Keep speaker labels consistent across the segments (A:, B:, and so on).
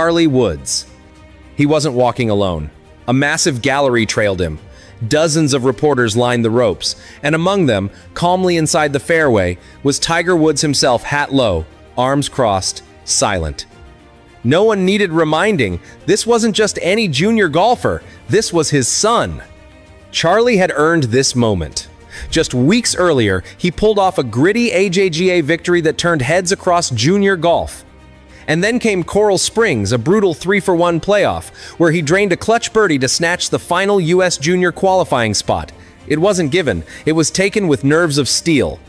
A: Charlie Woods. He wasn't walking alone. A massive gallery trailed him. Dozens of reporters lined the ropes, and among them, calmly inside the fairway, was Tiger Woods himself, hat low, arms crossed, silent. No one needed reminding, this wasn't just any junior golfer, this was his son. Charlie had earned this moment. Just weeks earlier, he pulled off a gritty AJGA victory that turned heads across junior golf. And then came Coral Springs, a brutal 3-for-1 playoff, where he drained a clutch birdie to snatch the final U.S. junior qualifying spot. It wasn't given, it was taken with nerves of steel.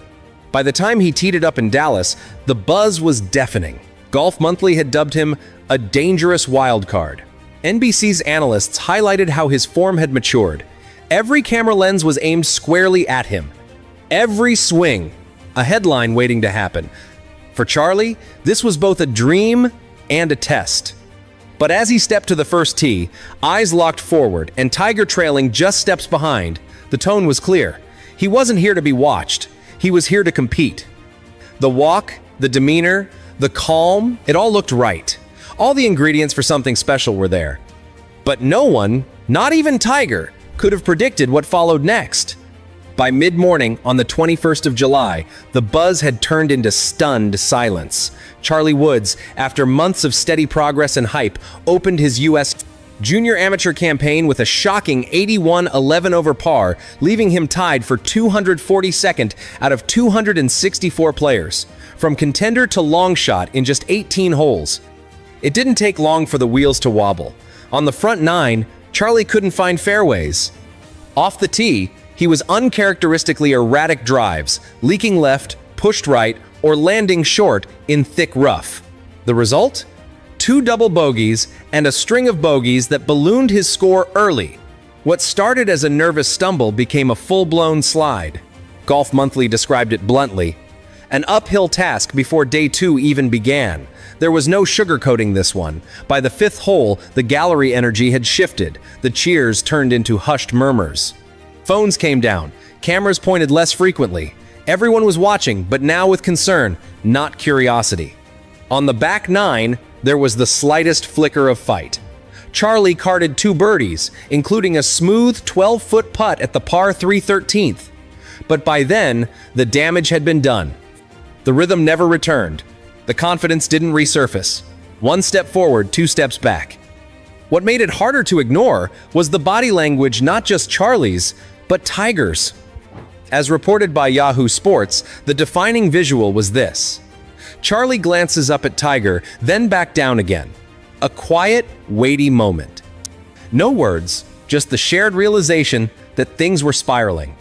A: By the time he teed it up in Dallas, the buzz was deafening. Golf Monthly had dubbed him a dangerous wild card. NBC's analysts highlighted how his form had matured. Every camera lens was aimed squarely at him. Every swing, a headline waiting to happen. For Charlie, this was both a dream and a test. But as he stepped to the first tee, eyes locked forward and Tiger trailing just steps behind, the tone was clear. He wasn't here to be watched. He was here to compete. The walk, the demeanor, the calm, it all looked right. All the ingredients for something special were there. But no one, not even Tiger, could have predicted what followed next. By mid-morning on the 21st of July, the buzz had turned into stunned silence. Charlie Woods, after months of steady progress and hype, opened his U.S. junior amateur campaign with a shocking 81-11 over par, leaving him tied for 242nd out of 264 players, from contender to long shot in just 18 holes. It didn't take long for the wheels to wobble. On the front nine, Charlie couldn't find fairways. Off the tee, he was uncharacteristically erratic drives, leaking left, pushed right, or landing short in thick rough. The result? 2 double bogeys and a string of bogeys that ballooned his score early. What started as a nervous stumble became a full-blown slide. Golf Monthly described it bluntly. An uphill task before day 2 even began. There was no sugarcoating this one. By the 5th hole, the gallery energy had shifted. The cheers turned into hushed murmurs. Phones came down. Cameras pointed less frequently. Everyone was watching, but now with concern, not curiosity. On the back 9, there was the slightest flicker of fight. Charlie carded 2 birdies, including a smooth 12-foot putt at the par 3 13th. But by then, the damage had been done. The rhythm never returned. The confidence didn't resurface. 1 step forward, 2 steps back. What made it harder to ignore was the body language, not just Charlie's, but Tiger's. As reported by Yahoo Sports, the defining visual was this. Charlie glances up at Tiger, then back down again. A quiet, weighty moment. No words, just the shared realization that things were spiraling.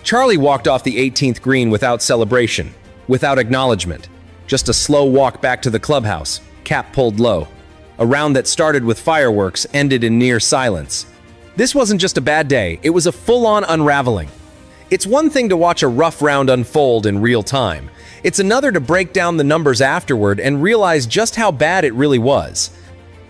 A: Charlie walked off the 18th green without celebration, without acknowledgement. Just a slow walk back to the clubhouse, cap pulled low. A round that started with fireworks ended in near silence. This wasn't just a bad day, it was a full-on unraveling. It's one thing to watch a rough round unfold in real time. It's another to break down the numbers afterward and realize just how bad it really was.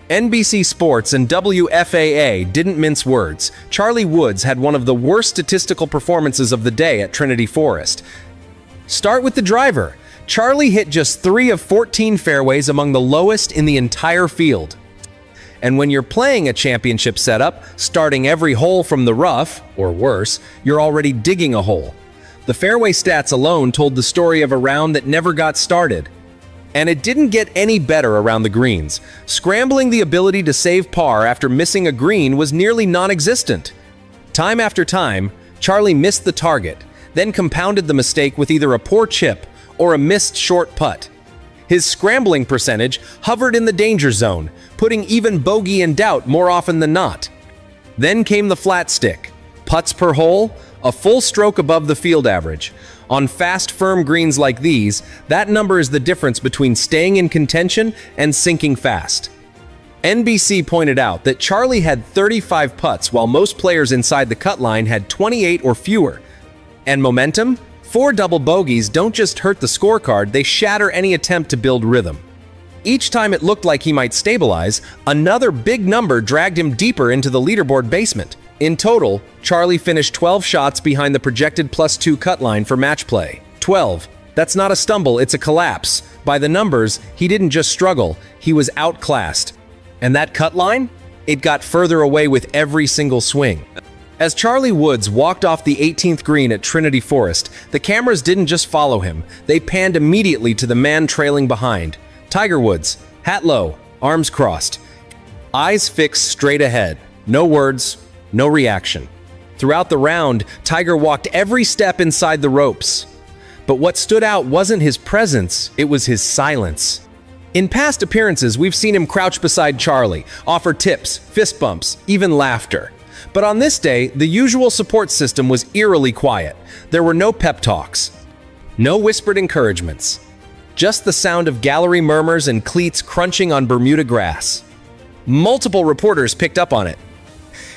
A: NBC Sports and WFAA didn't mince words. Charlie Woods had one of the worst statistical performances of the day at Trinity Forest. Start with the driver. Charlie hit just 3 of 14 fairways, among the lowest in the entire field. And when you're playing a championship setup, starting every hole from the rough, or worse, you're already digging a hole. The fairway stats alone told the story of a round that never got started. And it didn't get any better around the greens. Scrambling the ability to save par after missing a green was nearly non-existent. Time after time, Charlie missed the target, then compounded the mistake with either a poor chip or a missed short putt. His scrambling percentage hovered in the danger zone, putting even bogey in doubt more often than not. Then came the flat stick. Putts per hole, a full stroke above the field average. On fast, firm greens like these, that number is the difference between staying in contention and sinking fast. NBC pointed out that Charlie had 35 putts while most players inside the cut line had 28 or fewer. And momentum? 4 double bogeys don't just hurt the scorecard, they shatter any attempt to build rhythm. Each time it looked like he might stabilize, another big number dragged him deeper into the leaderboard basement. In total, Charlie finished 12 shots behind the projected +2 cut line for match play. 12. That's not a stumble, it's a collapse. By the numbers, he didn't just struggle, he was outclassed. And that cut line? It got further away with every single swing. As Charlie Woods walked off the 18th green at Trinity Forest, the cameras didn't just follow him. They panned immediately to the man trailing behind. Tiger Woods, hat low, arms crossed, eyes fixed straight ahead. No words, no reaction. Throughout the round, Tiger walked every step inside the ropes. But what stood out wasn't his presence, it was his silence. In past appearances, we've seen him crouch beside Charlie, offer tips, fist bumps, even laughter. But on this day, the usual support system was eerily quiet. There were no pep talks, no whispered encouragements, just the sound of gallery murmurs and cleats crunching on Bermuda grass. Multiple reporters picked up on it.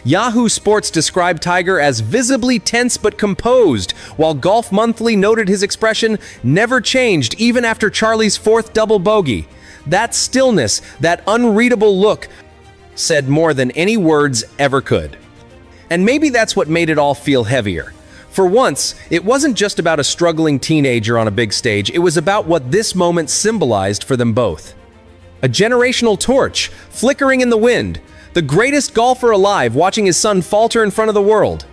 A: Yahoo Sports described Tiger as visibly tense but composed, while Golf Monthly noted his expression never changed even after Charlie's fourth double bogey. That stillness, that unreadable look, said more than any words ever could. And maybe that's what made it all feel heavier. For once, it wasn't just about a struggling teenager on a big stage, it was about what this moment symbolized for them both. A generational torch, flickering in the wind, the greatest golfer alive watching his son falter in front of the world.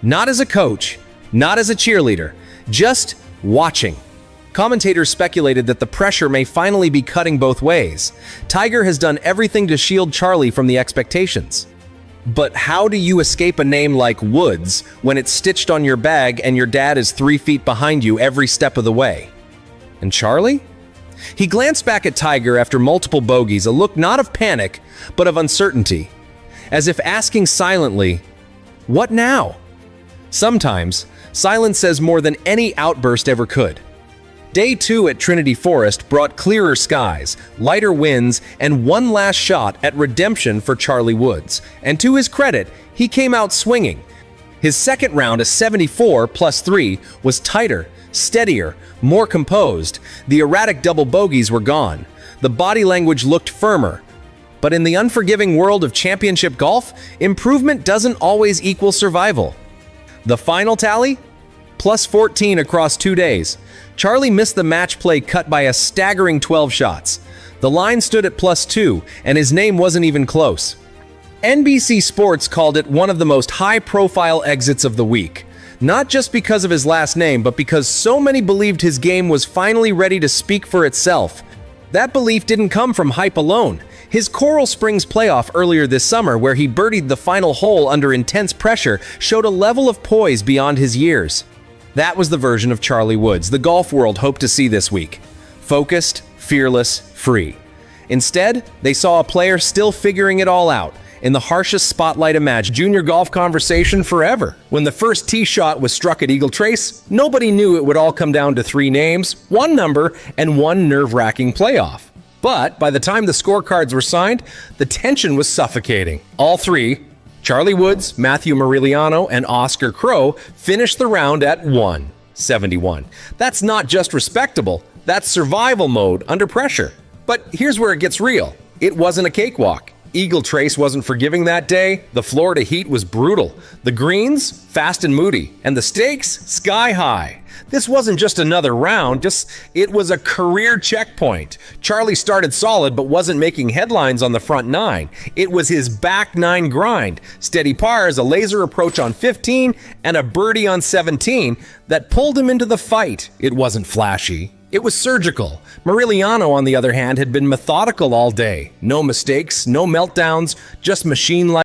A: Not as a coach, not as a cheerleader, just watching. Commentators speculated that the pressure may finally be cutting both ways. Tiger has done everything to shield Charlie from the expectations. But how do you escape a name like Woods when it's stitched on your bag and your dad is 3 feet behind you every step of the way? And Charlie? He glanced back at Tiger after multiple bogeys, a look not of panic, but of uncertainty, as if asking silently, "What now?" Sometimes, silence says more than any outburst ever could. Day 2 at Trinity Forest brought clearer skies, lighter winds, and one last shot at redemption for Charlie Woods. And to his credit, he came out swinging. His second round, a 74 plus 3, was tighter, steadier, more composed. The erratic double bogeys were gone. The body language looked firmer. But in the unforgiving world of championship golf, improvement doesn't always equal survival. The final tally? Plus 14 across 2 days. Charlie missed the match play cut by a staggering 12 shots. The line stood at plus 2, and his name wasn't even close. NBC Sports called it one of the most high-profile exits of the week. Not just because of his last name, but because so many believed his game was finally ready to speak for itself. That belief didn't come from hype alone. His Coral Springs playoff earlier this summer, where he birdied the final hole under intense pressure, showed a level of poise beyond his years. That was the version of Charlie Woods the golf world hoped to see this week. Focused, fearless, free. Instead, they saw a player still figuring it all out, in the harshest spotlight imagined. Junior golf conversation forever. When the first tee shot was struck at Eagle Trace, nobody knew it would all come down to 3 names, 1 number, and 1 nerve-wracking playoff. But by the time the scorecards were signed, the tension was suffocating. All 3, Charlie Woods, Matthew Moriliano, and Oscar Crowe, finished the round at 171. That's not just respectable, that's survival mode under pressure. But here's where it gets real. It wasn't a cakewalk. Eagle Trace wasn't forgiving that day. The Florida heat was brutal. The greens, fast and moody. And the stakes, sky high. This wasn't just another round, it was a career checkpoint. Charlie started solid but wasn't making headlines on the front 9. It was his back 9 grind. Steady pars, a laser approach on 15, and a birdie on 17 that pulled him into the fight. It wasn't flashy. It was surgical. Moriliano, on the other hand, had been methodical all day. No mistakes, no meltdowns, just machine-like